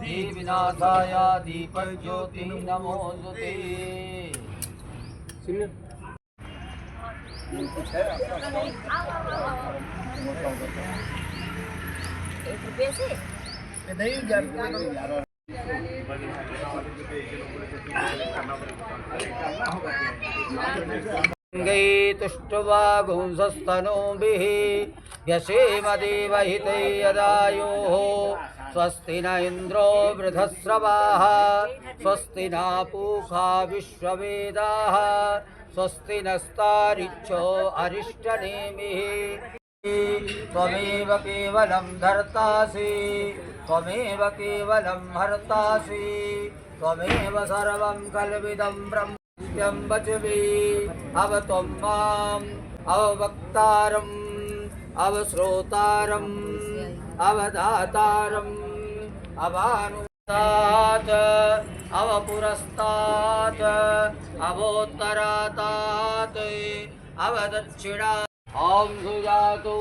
बुद्धि विनाशाय दीपज्योति नमोस्तुते। गई तुष्टवा गुंसस्तनूभिः व्यसेमदेवहिते यदायुः स्वस्ति न इन्द्रो वृधस्रवाः स्वस्ति न पूषा विश्ववेदाः स्वस्ति नस्तारिच्छो अरिष्टनेमिः। त्वमेव केवलं धर्तासि त्वमेव केवलं हर्तासि त्वमेव सर्वं कल्विदं ब्रह्म वचवे अवत्वं माम् अववक्तारम् अवश्रोतारम् अवदातारम् अवानुदात् अवपुरस्तात् अवोत्तरातात् अवदक्षिणा। ओम सुजातु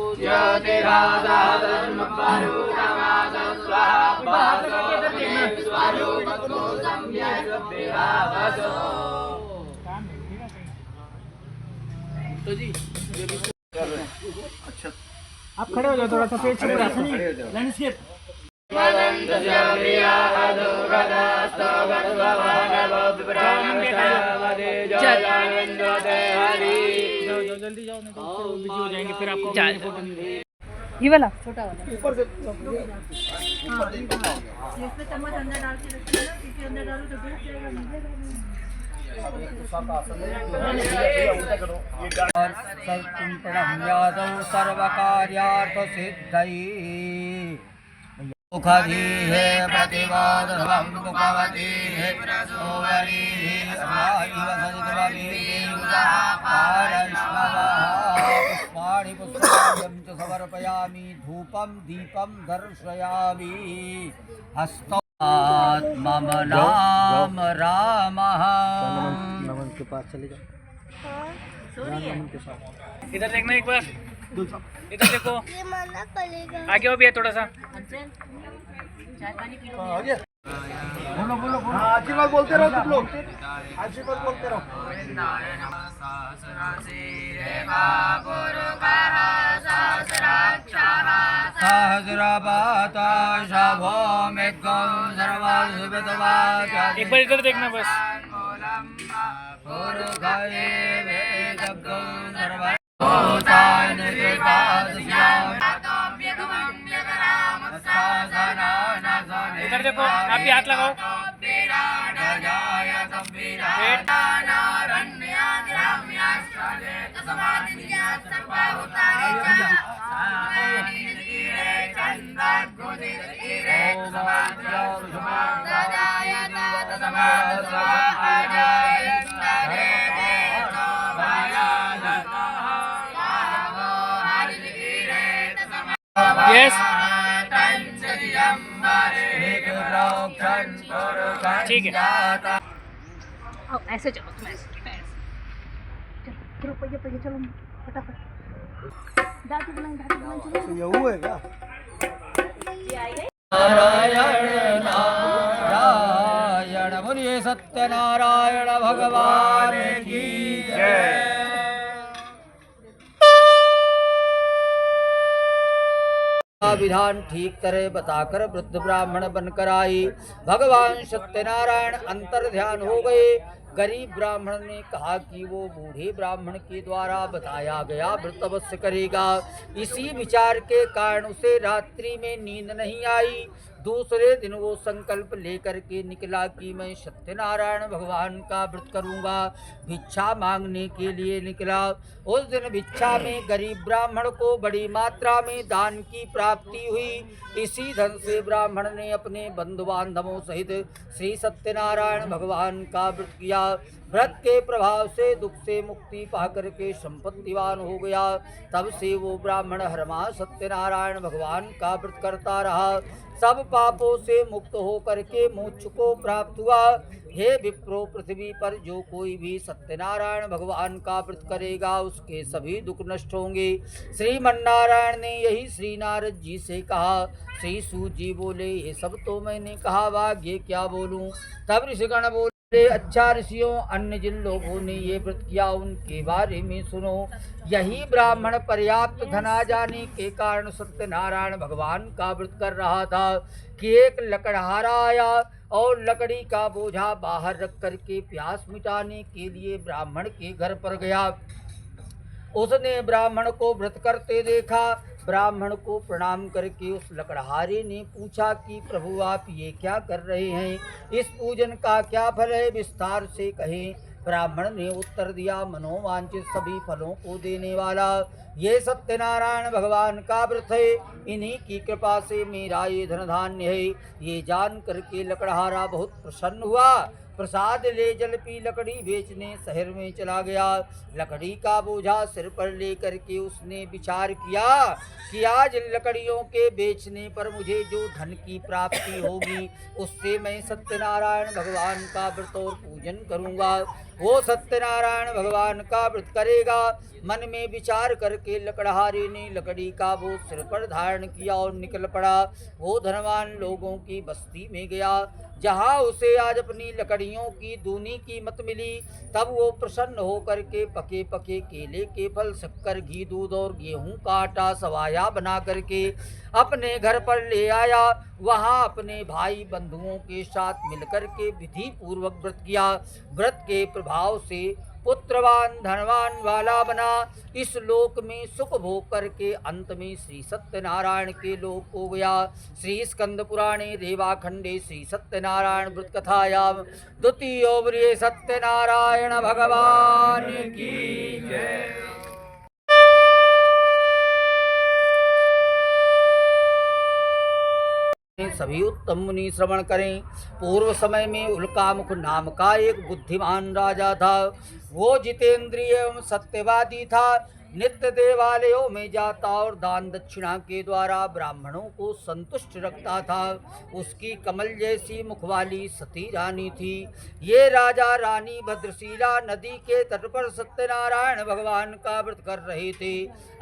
तो जी अच्छा आप खड़े हो जाओ, थोड़ा सा पेट से लैंडस्केप। जल्दी जाओ, नहीं तो बिजी हो जाएंगे फिर आपको। ये वाला छोटा वाला ऊपर से इसमें चम्मच अंदर डाल के रखिए ना, क्योंकि अंदर डालो तो डूब जाएगा, मिलेगा नहीं। सर्वकार्यार्थसिद्धये मुखधीः प्रतिवादभं मुखवतीः सोवरीः समाहिव पुष्पाणि पुष्पाण्यं च समर्पयामि धूपं दीपं दर्शयामि हस्तौ मम नाम रामः। नमन के पास चले जाओ। इधर देखना एक बार, इधर देखो, आगे हो भी है थोड़ा सा। बोलो बोलो बोलो, आशीर्वाद बोलते रहो तुम लोग, आशीर्वाद बोलते रहो। एक बार इधर देखना बस। इधर देखो, आप भी हाथ लगाओ। यस ठीक है। ऐसे चलो, तुम ऐसे चलो, पहिए पहिए चलो फटाफट। दादी बनाई चलो। ये हुआ है क्या? नारायण नारायण बोलिए सत्यनारायण भगवान की जय। विधान ठीक तरह बताकर वृद्ध ब्राह्मण बनकर आई। भगवान सत्यनारायण अंतर ध्यान हो गए। गरीब ब्राह्मण ने कहा कि वो बूढ़े ब्राह्मण के द्वारा बताया गया व्रत अवश्य करेगा। इसी विचार के कारण उसे रात्रि में नींद नहीं आई। दूसरे दिन वो संकल्प लेकर के निकला कि मैं सत्यनारायण भगवान का व्रत करूंगा। भिक्षा मांगने के लिए निकला। उस दिन भिक्षा में गरीब ब्राह्मण को बड़ी मात्रा में दान की प्राप्ति हुई। इसी धन से ब्राह्मण ने अपने बंधु बांधवों सहित श्री सत्यनारायण भगवान का व्रत किया। व्रत के प्रभाव से दुख से मुक्ति पाकर के संपत्तिवान हो गया। तब से वो ब्राह्मण हर माह सत्यनारायण भगवान का व्रत करता रहा। सब पापों से मुक्त होकर के मोक्ष को प्राप्त हुआ। हे विप्रो, पृथ्वी पर जो कोई भी सत्यनारायण भगवान का व्रत करेगा उसके सभी दुख नष्ट होंगे। श्रीमन्नारायण ने यही श्री नारद जी से कहा। श्री सूत जी बोले, ये सब तो मैंने कहा, भाग्य क्या बोलूं। तब ऋषिगण बोले, अच्छा ऋषियों, अन्य जिन लोगों ने ये व्रत किया उनके बारे में सुनो। यही ब्राह्मण पर्याप्त धन आ जाने के कारण सत्यनारायण भगवान का व्रत कर रहा था कि एक लकड़हारा आया और लकड़ी का बोझा बाहर रख करके प्यास मिटाने के लिए ब्राह्मण के घर पर गया। उसने ब्राह्मण को व्रत करते देखा। ब्राह्मण को प्रणाम करके उस लकड़हारे ने पूछा कि प्रभु, आप ये क्या कर रहे हैं? इस पूजन का क्या फल है, विस्तार से कहें। ब्राह्मण ने उत्तर दिया, मनोवांछित सभी फलों को देने वाला ये सत्यनारायण भगवान का व्रत है। इन्हीं की कृपा से मेरा ये धन धान्य है। ये जान करके लकड़हारा बहुत प्रसन्न हुआ। प्रसाद ले जल पी लकड़ी बेचने शहर में चला गया। लकड़ी का बोझा सिर पर लेकर के उसने विचार किया कि आज लकड़ियों के बेचने पर मुझे जो धन की प्राप्ति होगी उससे मैं सत्यनारायण भगवान का व्रत और पूजन करूंगा। वो सत्यनारायण भगवान का व्रत करेगा। मन में विचार करके लकड़हारे ने लकड़ी का बोझ सिर पर धारण किया और निकल पड़ा। वो धनवान लोगों की बस्ती में गया जहाँ उसे आज अपनी लकड़ियों की दूनी कीमत मिली। तब वो प्रसन्न होकर के पके पके केले के फल, शक्कर, घी, दूध और गेहूं का आटा सवाया बना करके अपने घर पर ले आया। वहाँ अपने भाई बंधुओं के साथ मिलकर के विधि पूर्वक व्रत किया। व्रत के प्रभाव से पुत्रवान धनवान वाला बना। इस लोक में सुख भोग करके अंत में श्री सत्यनारायण के लोक हो गया। श्री स्कंद पुराणे देवाखंडे श्री सत्यनारायण व्रत कथायां द्वितीयोवरे सत्यनारायण भगवान की जय। सभी उत्तम मुनि श्रवण करें। पूर्व समय में उल्कामुख नाम का एक बुद्धिमान राजा था। वो जितेंद्रिय एवं सत्यवादी था। नित्य देवालयों में जाता और दान दक्षिणा के द्वारा ब्राह्मणों को संतुष्ट रखता था। उसकी कमल जैसी मुख वाली सती रानी थी। ये राजा रानी भद्रशिला नदी के तट पर सत्यनारायण भगवान का व्रत कर रहे थे।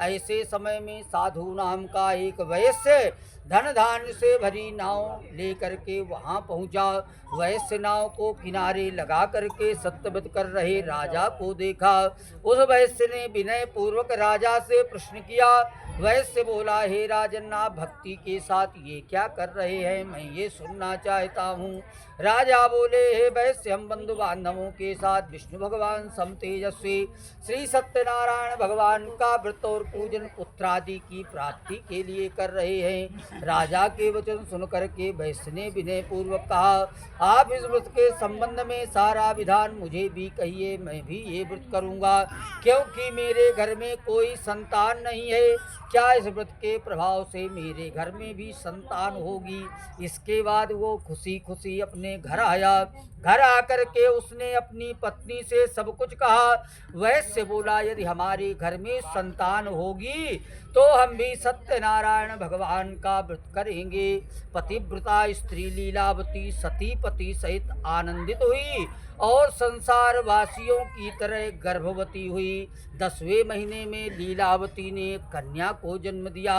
ऐसे समय में साधु नाम का एक वैश्य धन धान्य से भरी नाव लेकर के वहाँ पहुँचा। वैश्य नाव को किनारे लगा करके सत्यव्रत कर रहे राजा को देखा। उस वैश्य ने विनय पूर्वक राजा से प्रश्न किया। वैश्य बोला, हे राजन, आप भक्ति के साथ ये क्या कर रहे हैं? मैं ये सुनना चाहता हूँ। राजा बोले, हे वैश्य, हम बंधु बांधवों के साथ विष्णु भगवान सम तेजस्वी श्री सत्यनारायण भगवान का व्रत और पूजन पुत्रादि की प्राप्ति के लिए कर रहे हैं। राजा के वचन सुनकर के वैश्य ने विनय पूर्वक कहा, आप इस व्रत के संबंध में सारा विधान मुझे भी कहिए, मैं भी ये व्रत करूँगा, क्योंकि मेरे घर में कोई संतान नहीं है। क्या इस व्रत के प्रभाव से मेरे घर में भी संतान होगी? इसके बाद वो खुशी खुशी अपने घर आया। घर आकर के उसने अपनी पत्नी से सब कुछ कहा। वैश्य बोला, यदि हमारे घर में संतान होगी तो हम भी सत्यनारायण भगवान का व्रत करेंगे। पतिव्रता स्त्री लीलावती सती पति सहित आनंदित हुई और संसार वासियों की तरह गर्भवती हुई। 10वें महीने में लीलावती ने कन्या को जन्म दिया।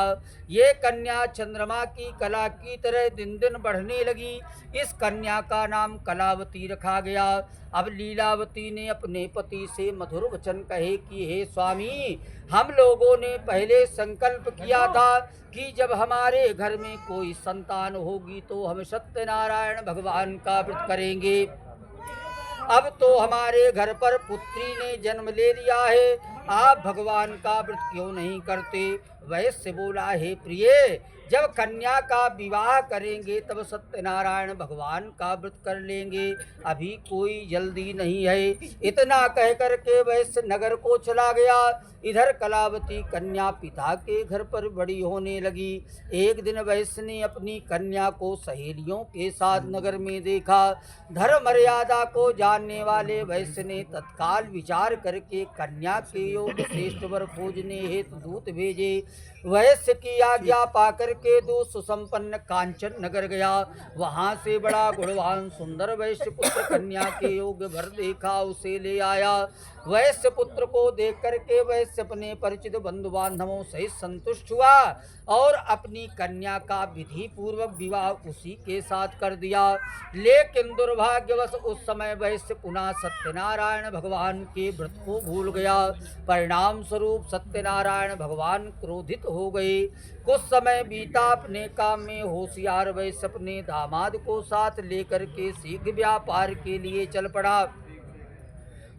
ये कन्या चंद्रमा की कला की तरह दिन दिन बढ़ने लगी। इस कन्या का नाम कलावती रखा गया। अब लीलावती ने अपने पति से मधुर वचन कहे कि हे स्वामी, हम लोगों ने पहले संकल्प किया था कि जब हमारे घर में कोई संतान होगी तो हम सत्यनारायण भगवान का व्रत करेंगे। अब तो हमारे घर पर पुत्री ने जन्म ले लिया है, आप भगवान का व्रत क्यों नहीं करते? वैश्य बोला, हे प्रिय, जब कन्या का विवाह करेंगे तब सत्यनारायण भगवान का व्रत कर लेंगे, अभी कोई जल्दी नहीं है। इतना कह करके वैश्य नगर को चला गया। इधर कलावती कन्या पिता के घर पर बड़ी होने लगी। एक दिन वैश्य ने अपनी कन्या को सहेलियों के साथ नगर में देखा। धर्म मर्यादा को जानने वाले वैश्य ने तत्काल विचार करके कन्या के योग श्रेष्ठ वर खोजने हेतु दूत भेजे। वैश्य की आज्ञा पाकर के दो सुसंपन्न कांचन नगर गया। वहां से बड़ा गुणवान सुंदर वैश्य पुत्र कन्या के योग भर देखा, उसे ले आया। वैश्य पुत्र को देख करके वैश्य अपने परिचित बंधु बांधवों सहित संतुष्ट हुआ और अपनी कन्या का विधि पूर्वक विवाह उसी के साथ कर दिया। लेकिन दुर्भाग्यवश उस समय वैश्य पुनः सत्यनारायण भगवान के व्रत को भूल गया। परिणाम स्वरूप सत्यनारायण भगवान क्रोधित हो गए। कुछ समय बीता, अपने काम में होशियार वैश्य अपने दामाद को साथ लेकर के शीघ्र व्यापार के लिए चल पड़ा।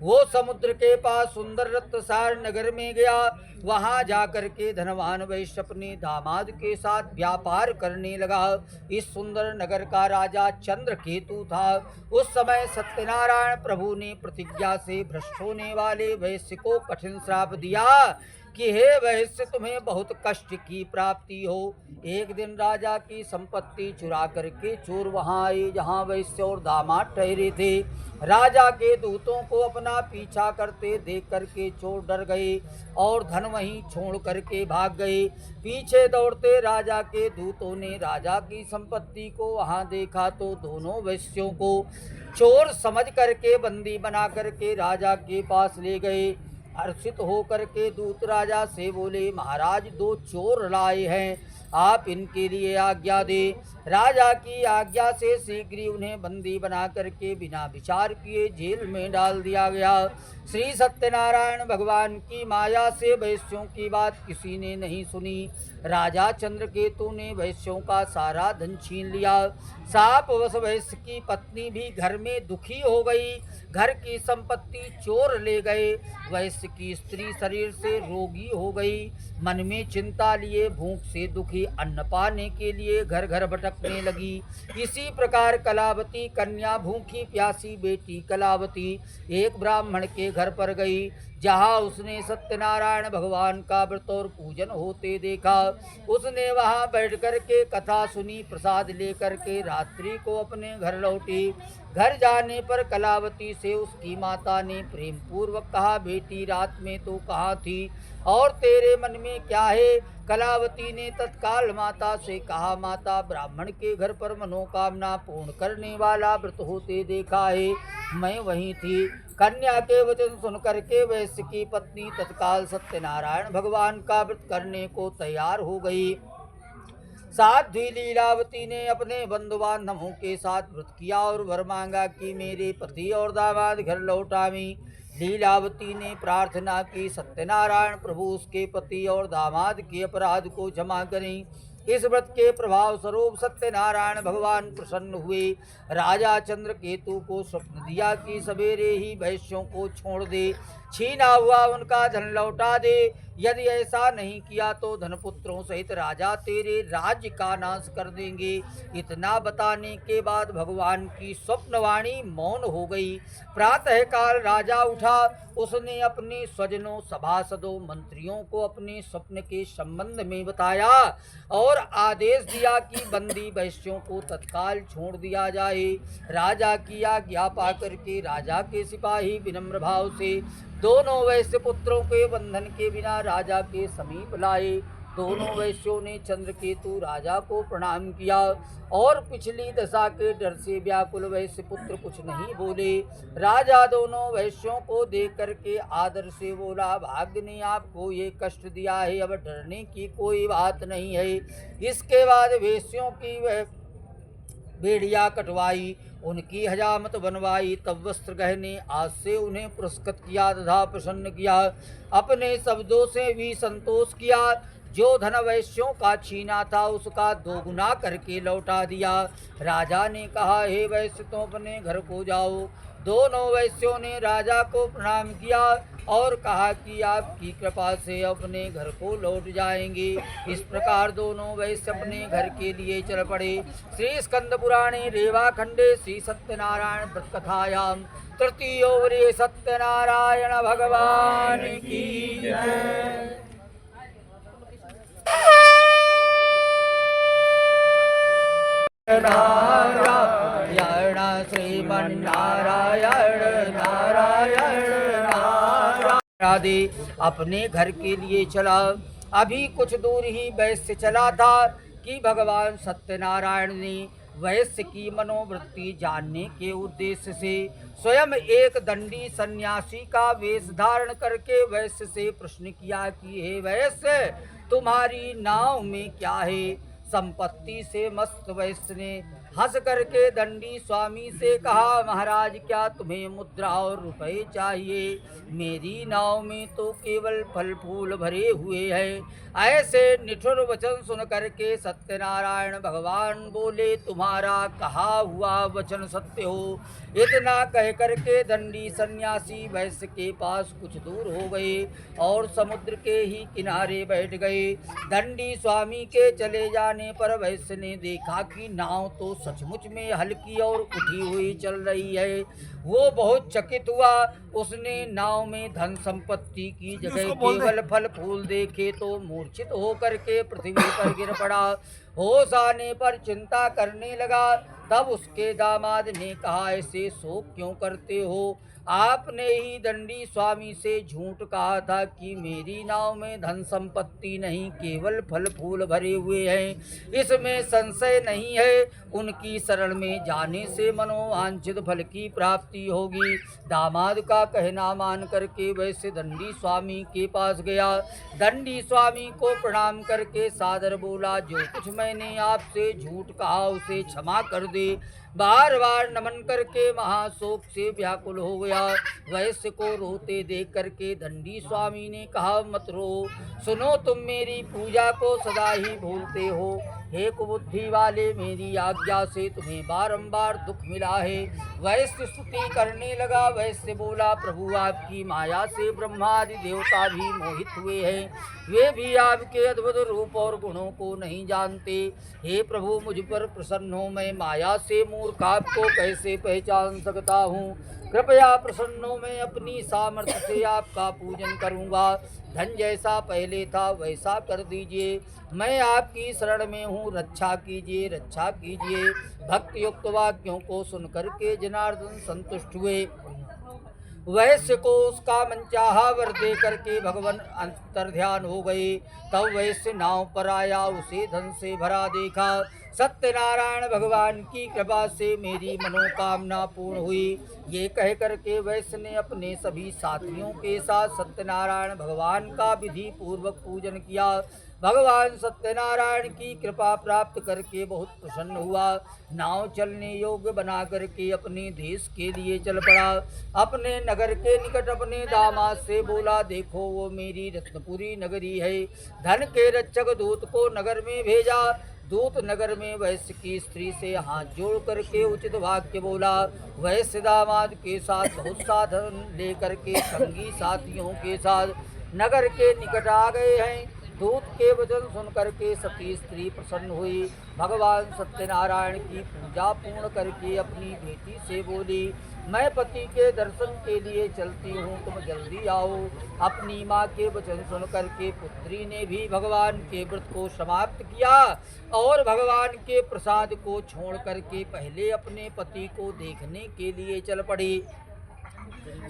वो समुद्र के पास सुंदर रत्नसार नगर में गया। वहां जाकर के धनवान वैश्य अपने दामाद के साथ व्यापार करने लगा। इस सुंदर नगर का राजा चंद्रकेतु था। उस समय सत्यनारायण प्रभु ने प्रतिज्ञा से भ्रष्ट होने वाले वैश्य को कठिन श्राप दिया कि हे वैश्य, तुम्हें बहुत कष्ट की प्राप्ति हो। एक दिन राजा की संपत्ति चुरा करके चोर वहां आए जहां वैश्य और दामाद ठहरे थे। राजा के दूतों को अपना पीछा करते देख करके चोर डर गए और धन वहीं छोड़ करके भाग गए। पीछे दौड़ते राजा के दूतों ने राजा की संपत्ति को वहां देखा तो दोनों वैश्यों को चोर समझ करके बंदी बना करके राजा के पास ले गए। हर्षित होकर के दूत राजा से बोले, महाराज, दो चोर लाए हैं, आप इनके लिए आज्ञा दे। राजा की आज्ञा से शीघ्र ही उन्हें बंदी बना करके बिना विचार किए जेल में डाल दिया गया। श्री सत्यनारायण भगवान की माया से वैश्यों की बात किसी ने नहीं सुनी। राजा चंद्रकेतु ने वैश्यों का सारा धन छीन लिया। शापवश वैश्य की पत्नी भी घर में दुखी हो गई। घर की संपत्ति चोर ले गए। वैश्य की स्त्री शरीर से रोगी हो गई। मन में चिंता लिए भूख से दुखी अन्न पाने के लिए घर घर भटकने लगी। इसी प्रकार कलावती कन्या भूखी प्यासी बेटी कलावती एक ब्राह्मण के घर पर गई, जहाँ उसने सत्यनारायण भगवान का व्रत और पूजन होते देखा। उसने वहाँ बैठ कर के कथा सुनी, प्रसाद लेकर के रात्रि को अपने घर लौटी। घर जाने पर कलावती से उसकी माता ने प्रेम पूर्वक कहा, बेटी, रात में तो कहाँ थी और तेरे मन में क्या है? कलावती ने तत्काल माता से कहा, माता, ब्राह्मण के घर पर मनोकामना पूर्ण करने वाला व्रत होते देखा है, मैं वहीं थी। कन्या के वचन सुन करके वैश्य की पत्नी तत्काल सत्यनारायण भगवान का व्रत करने को तैयार हो गई। साध्वी लीलावती ने अपने बंधु बांधवों के साथ व्रत किया और वर मांगा कि मेरे पति और दामाद घर लौटावी। लीलावती ने प्रार्थना की, सत्यनारायण प्रभु उसके पति और दामाद के अपराध को क्षमा करें। इस व्रत के प्रभाव स्वरूप सत्यनारायण भगवान प्रसन्न हुए। राजा चंद्रकेतु को स्वप्न दिया कि सवेरे ही वैश्यों को छोड़ दे, छीना हुआ उनका धन लौटा दे। यदि ऐसा नहीं किया तो धनपुत्रों सहित राजा तेरे राज्य का नाश कर देंगे। इतना बताने के बाद भगवान की स्वप्नवाणी मौन हो गई। प्रातःकाल राजा उठा। उसने अपने स्वजनों, सभासदों, मंत्रियों को अपने स्वप्न के संबंध में बताया और आदेश दिया कि बंदी वैश्यों को तत्काल छोड़ दिया जाए। राजा की आज्ञा पाकर के राजा के सिपाही विनम्र भाव से दोनों वैश्य पुत्रों के बंधन के बिना राजा के समीप लाए। दोनों वैश्यों ने चंद्रकेतु राजा को प्रणाम किया और पिछली दशा के डर से व्याकुल वैश्य पुत्र कुछ नहीं बोले। राजा दोनों वैश्यों को देख करके आदर से बोला, भाग्य ने आपको ये कष्ट दिया है, अब डरने की कोई बात नहीं है। इसके बाद वैश्यों की वह बेड़िया कटवाई, उनकी हजामत बनवाई, तब वस्त्र गहने आज से उन्हें पुरस्कृत किया तथा प्रसन्न किया। अपने शब्दों से भी संतोष किया। जो धन वैश्यों का छीना था उसका दोगुना करके लौटा दिया। राजा ने कहा, हे वैश्य, तुम अपने घर को जाओ। दोनों वैश्यों ने राजा को प्रणाम किया और कहा कि आपकी कृपा से अपने घर को लौट जाएंगे। इस प्रकार दोनों वैश्य अपने घर के लिए चल पड़े। श्री स्कंद पुराणे रेवा खंडे श्री सत्यनारायण व्रत कथायां तृतीयोवरे सत्यनारायण भगवान की जय। नारायण श्रीमन्नारायण नारायण नारायण। राधे अपने घर के लिए चला। अभी कुछ दूर ही वैश्य चला था कि भगवान सत्यनारायण ने वैश्य की मनोवृत्ति जानने के उद्देश्य से स्वयं एक दंडी सन्यासी का वेश धारण करके वैश्य से प्रश्न किया कि हे वैश्य, तुम्हारी नाव में क्या है? संपत्ति से मस्त वैश्य ने हंस करके दंडी स्वामी से कहा, महाराज क्या तुम्हें मुद्रा और रुपए चाहिए? मेरी नाव में तो केवल फल फूल भरे हुए हैं। ऐसे निठुर वचन सुन करके सत्यनारायण भगवान बोले, तुम्हारा कहा हुआ वचन सत्य हो। इतना कह करके दंडी सन्यासी वैश्य के पास कुछ दूर हो गए और समुद्र के ही किनारे बैठ गए। दंडी स्वामी के चले जाने पर वैश्य ने देखा कि नाव तो सचमुच में हल्की और उठी हुई चल रही है। वो बहुत चकित हुआ। उसने नाव में धन संपत्ति की जगह केवल फल फूल देखे तो मूर्छित होकर के पृथ्वी पर गिर पड़ा। होश आने पर चिंता करने लगा। तब उसके दामाद ने कहा, ऐसे शोक क्यों करते हो? आपने ही दंडी स्वामी से झूठ कहा था कि मेरी नाव में धन संपत्ति नहीं, केवल फल फूल भरे हुए हैं। इसमें संशय नहीं है, उनकी शरण में जाने से मनोवांछित फल की प्राप्ति होगी। दामाद का कहना मान करके वैसे दंडी स्वामी के पास गया। दंडी स्वामी को प्रणाम करके सादर बोला, जो कुछ मैंने आपसे झूठ कहा उसे क्षमा कर दे। बार बार नमन करके महाशोक से व्याकुल हो गया। वैश्य को रोते देख करके दंडी स्वामी ने कहा, मत रो, सुनो, तुम मेरी पूजा को सदा ही भूलते हो। हे कुबुद्धि वाले, मेरी आज्ञा से तुम्हें बारंबार दुख मिला है। वैश्य स्तुति करने लगा। वैश्य बोला, प्रभु आपकी माया से ब्रह्मादि देवता भी मोहित हुए हैं। वे भी आपके अद्भुत रूप और गुणों को नहीं जानते। हे प्रभु, मुझ पर प्रसन्न हो। मैं माया से मूर्ख आपको कैसे पहचान सकता हूँ? कृपया प्रसन्न हो, मैं अपनी सामर्थ्य से आपका पूजन करूँगा। धन जैसा पहले था वैसा कर दीजिए। मैं आपकी शरण में हूँ, रक्षा कीजिए, रक्षा कीजिए। भक्ति युक्त वाक्यों को सुनकर के जनार्दन संतुष्ट हुए। वैश्य को उसका मनचाहा वर दे करके भगवान अंतर्ध्यान हो गए। तब वैश्य नाव पर आया, उसे धन से भरा देखा। सत्यनारायण भगवान की कृपा से मेरी मनोकामना पूर्ण हुई। ये कह करके वैश्य ने अपने सभी साथियों के साथ सत्यनारायण भगवान का विधि पूर्वक पूजन किया। भगवान सत्यनारायण की कृपा प्राप्त करके बहुत प्रसन्न हुआ। नाव चलने योग्य बना करके अपने देश के लिए चल पड़ा। अपने नगर के निकट अपने दामाद से बोला, देखो वो मेरी रत्नपुरी नगरी है। धन के रक्षक दूत को नगर में भेजा। दूत नगर में वैश्य की स्त्री से हाथ जोड़ करके उचित वाक्य बोला। वैश्य दामाद के साथ बहुत साधन लेकर के संगी साथियों के साथ नगर के निकट आ गए हैं। दूत के वचन सुन करके सती स्त्री प्रसन्न हुई। भगवान सत्यनारायण की पूजा पूर्ण करके अपनी बेटी से बोली, मैं पति के दर्शन के लिए चलती हूँ, तुम जल्दी आओ। अपनी माँ के वचन सुन करके पुत्री ने भी भगवान के व्रत को समाप्त किया और भगवान के प्रसाद को छोड़ करके पहले अपने पति को देखने के लिए चल पड़ी।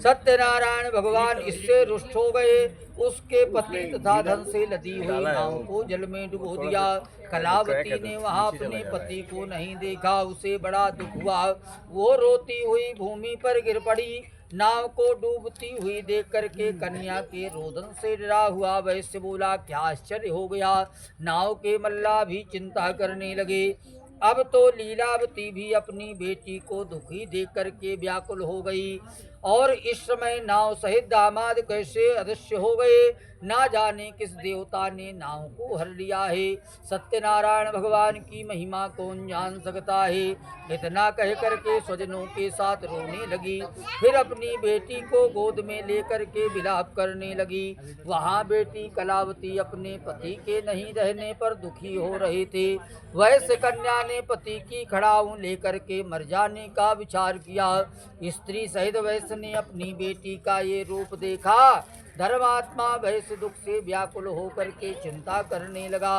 सत्यनारायण भगवान इससे रुष्ट हो गए। उसके पति तथा धन से लदी हुई नाव को जल में डुबो दिया। कलावती ने वहां अपने पति को नहीं देखा, उसे बड़ा दुख हुआ। वो रोती हुई भूमि पर गिर पड़ी। नाव को डूबती हुई देख करके कन्या के रोदन से डरा हुआ वैश्य बोला, क्या आश्चर्य हो गया? नाव के मल्लाह भी चिंता करने लगे। अब तो लीलावती भी अपनी बेटी को दुखी देख करके व्याकुल हो गई। और इस समय नाव सहित दामाद कैसे अदृश्य हो गए, ना जाने किस देवता ने नाव को हर लिया है। सत्यनारायण भगवान की महिमा कौन जान सकता है। इतना कह करके स्वजनों के साथ रोने लगी। फिर अपनी बेटी को गोद में लेकर के विलाप करने लगी। वहाँ बेटी कलावती अपने पति के नहीं रहने पर दुखी हो रहे थे। वैश्य कन्या ने पति की खड़ाऊ लेकर के मर जाने का विचार किया। स्त्री सहित वैश्य ने अपनी बेटी का ये रूप देखा। धर्मात्मा वैश्य दुख से व्याकुल होकर के चिंता करने लगा।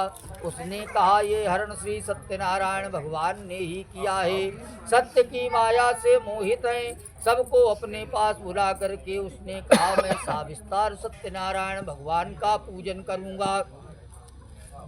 उसने कहा, ये हरण श्री सत्यनारायण भगवान ने ही किया है। सत्य की माया से मोहित हैं। सबको अपने पास बुला करके उसने कहा, मैं साविस्तार सत्यनारायण भगवान का पूजन करूंगा।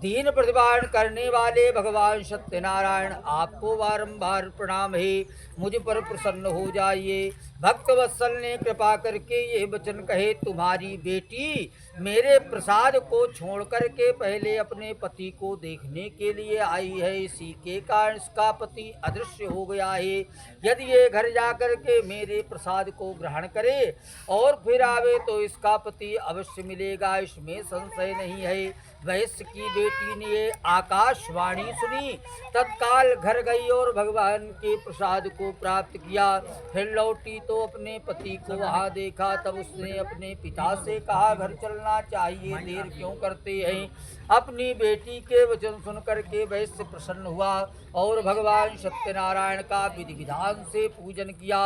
दीन प्रतिपादन करने वाले भगवान सत्यनारायण, आपको बारंबार प्रणाम है। मुझ पर प्रसन्न हो जाइए। भक्त वत्सल ने कृपा करके ये वचन कहे, तुम्हारी बेटी मेरे प्रसाद को छोड़ करके पहले अपने पति को देखने के लिए आई है। इसी के कारण इसका पति अदृश्य हो गया है। यदि ये घर जाकर के मेरे प्रसाद को ग्रहण करे और फिर आवे तो इसका पति अवश्य मिलेगा, इसमें संशय नहीं है। वैश्य की बेटी ने ये आकाशवाणी सुनी, तत्काल घर गई और भगवान के प्रसाद को प्राप्त किया। फिर लौटी तो अपने पति को वहाँ देखा। तब उसने अपने पिता से कहा, घर चलना चाहिए, देर क्यों करते हैं। अपनी बेटी के वचन सुन करके वैश्य प्रसन्न हुआ और भगवान सत्यनारायण का विधि विधान से पूजन किया।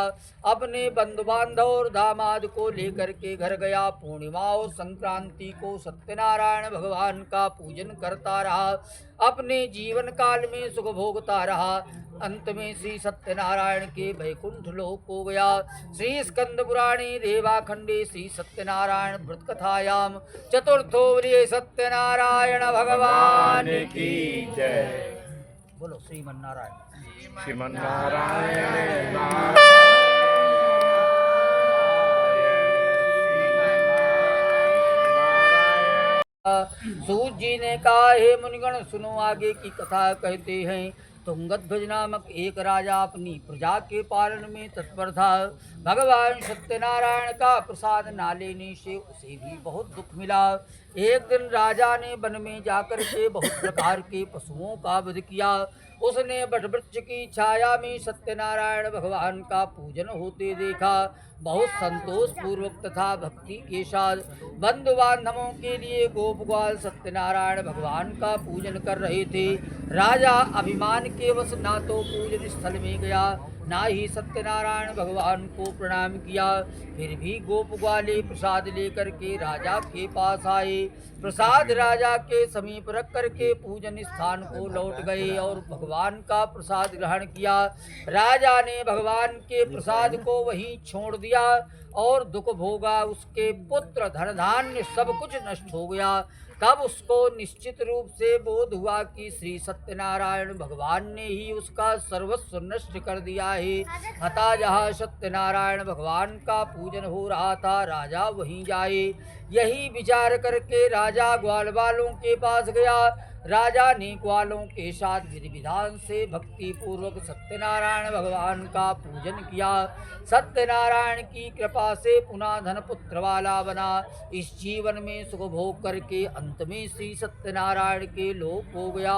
अपने बंधु बांधव और दामाद को लेकर के घर गया। पूर्णिमा और संक्रांति को सत्यनारायण भगवान का पूजन करता रहा। अपने जीवन काल में सुख भोगता रहा। अंत में श्री सत्यनारायण के वैकुंठ लोक हो गया। श्री स्कंद पुराणे रेवाखंडे श्री सत्यनारायण व्रत कथायाम चतुर्थो वर्य सत्यनारायण भगवान की जय। बोलो श्रीमन्नारायण। श्रीमन्नारायण सूत जी ने कहा, हे मुनिगण सुनो, आगे की कथा कहते हैं। तुंगध्वज नामक एक राजा अपनी प्रजा के पालन में तत्पर था। भगवान सत्यनारायण का प्रसाद ना लेने से उसे भी बहुत दुख मिला। एक दिन राजा ने वन में जाकर के बहुत प्रकार के पशुओं का वध किया। उसने वटवृक्ष की छाया में सत्यनारायण भगवान का पूजन होते देखा। बहुत संतोष पूर्वक तथा भक्ति के साथ बंधु बांधवों के लिए गोप ग्वाल सत्यनारायण भगवान का पूजन कर रहे थे। राजा अभिमान के वश ना तो पूजन स्थल में गया, ना ही सत्यनारायण भगवान को प्रणाम किया। फिर भी गोप ग्वाले प्रसाद लेकर के राजा के पास आए। प्रसाद राजा के समीप रख करके पूजन स्थान को लौट गए और भगवान का प्रसाद ग्रहण किया। राजा ने भगवान के प्रसाद को वहीं छोड़ दिया और दुख भोगा। उसके पुत्र धन धान्य सब कुछ नष्ट हो गया। तब उसको निश्चित रूप से बोध हुआ कि श्री सत्यनारायण भगवान ने ही उसका सर्वस्व नष्ट कर दिया है। अतः जहाँ सत्यनारायण भगवान का पूजन हो रहा था, राजा वहीं जाए। यही विचार करके राजा ग्वाल वालों के पास गया। राजा ने ग्वालों के साथ विधि विधान से भक्ति पूर्वक सत्यनारायण भगवान का पूजन किया। सत्यनारायण की कृपा से पुनः धन पुत्र वाला बना। इस जीवन में सुख भोग करके अंत में श्री सत्यनारायण के लोक हो गया।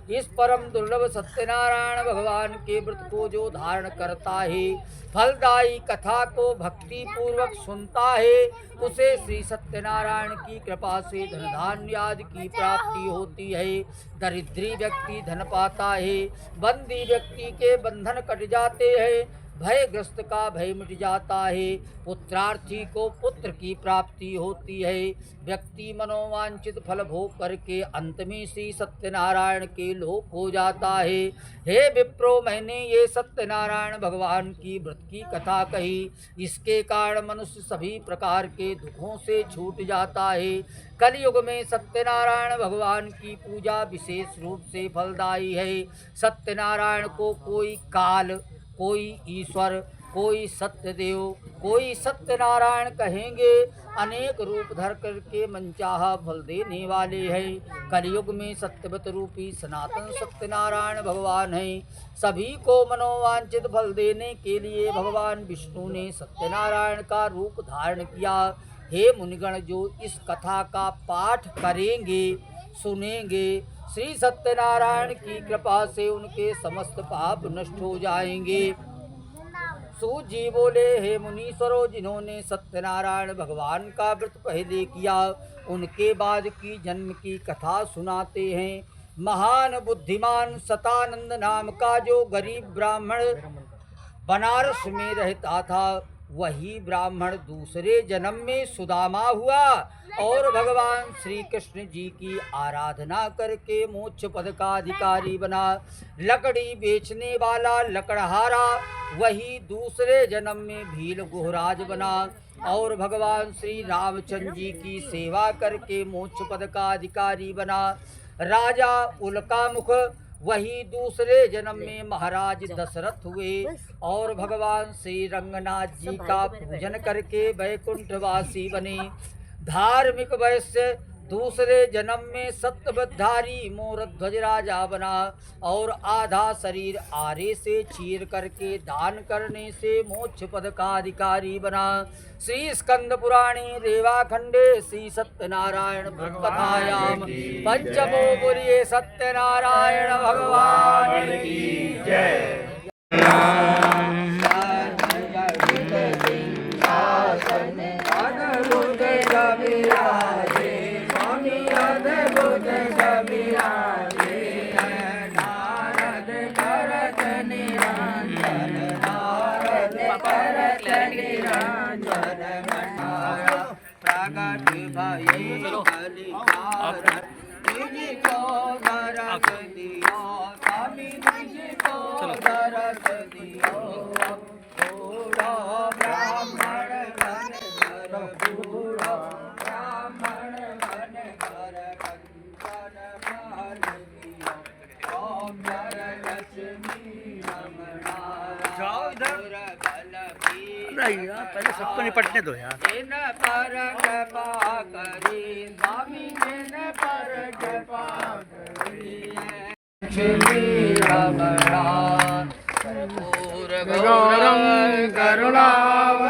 इस परम दुर्लभ सत्यनारायण भगवान के व्रत को जो धारण करता है, फलदायी कथा को भक्ति पूर्वक सुनता है, उसे श्री सत्यनारायण की कृपा से धन धान्य आदि की प्राप्ति होती है। दरिद्री व्यक्ति धन पाता है, बंदी व्यक्ति के बंधन कट जाते हैं, भयग्रस्त का भय मिट जाता है, पुत्रार्थी को पुत्र की प्राप्ति होती है। व्यक्ति मनोवांछित फल भोग करके अंत में श्री सत्यनारायण के लोक हो जाता है। हे विप्रो, मैंने ये सत्यनारायण भगवान की व्रत की कथा कही। इसके कारण मनुष्य सभी प्रकार के दुखों से छूट जाता है। कलयुग में सत्यनारायण भगवान की पूजा विशेष रूप से फलदायी है। सत्यनारायण को कोई काल, कोई ईश्वर, कोई सत्यदेव, कोई सत्यनारायण कहेंगे। अनेक रूप धर करके मनचाहा फल देने वाले हैं। कलयुग में सत्यवत रूपी सनातन सत्यनारायण भगवान हैं। सभी को मनोवांछित फल देने के लिए भगवान विष्णु ने सत्यनारायण का रूप धारण किया। हे मुनिगण, जो इस कथा का पाठ करेंगे, सुनेंगे, श्री सत्यनारायण की कृपा से उनके समस्त पाप नष्ट हो जाएंगे। सूत जी बोले, हे मुनीश्वरों, जिन्होंने सत्यनारायण भगवान का व्रत पहले किया, उनके बाद की जन्म की कथा सुनाते हैं। महान बुद्धिमान सतानंद नाम का जो गरीब ब्राह्मण बनारस में रहता था, वही ब्राह्मण दूसरे जन्म में सुदामा हुआ और भगवान श्री कृष्ण जी की आराधना करके मोक्ष पद का अधिकारी बना। लकड़ी बेचने वाला लकड़हारा वही दूसरे जन्म में भील गुहराज बना और भगवान श्री रामचंद्र जी की सेवा करके मोक्ष पद का अधिकारी बना। राजा उल्कामुख वही दूसरे जन्म में महाराज दशरथ हुए और भगवान श्री रंगनाथ जी का पूजन करके वैकुंठवासी बने। धार्मिक वैश्य दूसरे जन्म में सत्यवधारी मोरध्वज राजा बना और आधा शरीर आरे से चीर करके दान करने से मोक्ष पद का अधिकारी बना। श्री स्कंद पुराणी रेवाखंडे श्री सत्यनारायण कथायाम पंचमो बोलिए सत्यनारायण भगवान की जय। नहीं यार, पहले सबको निपटने दो यार। गौरं करुणावतारम्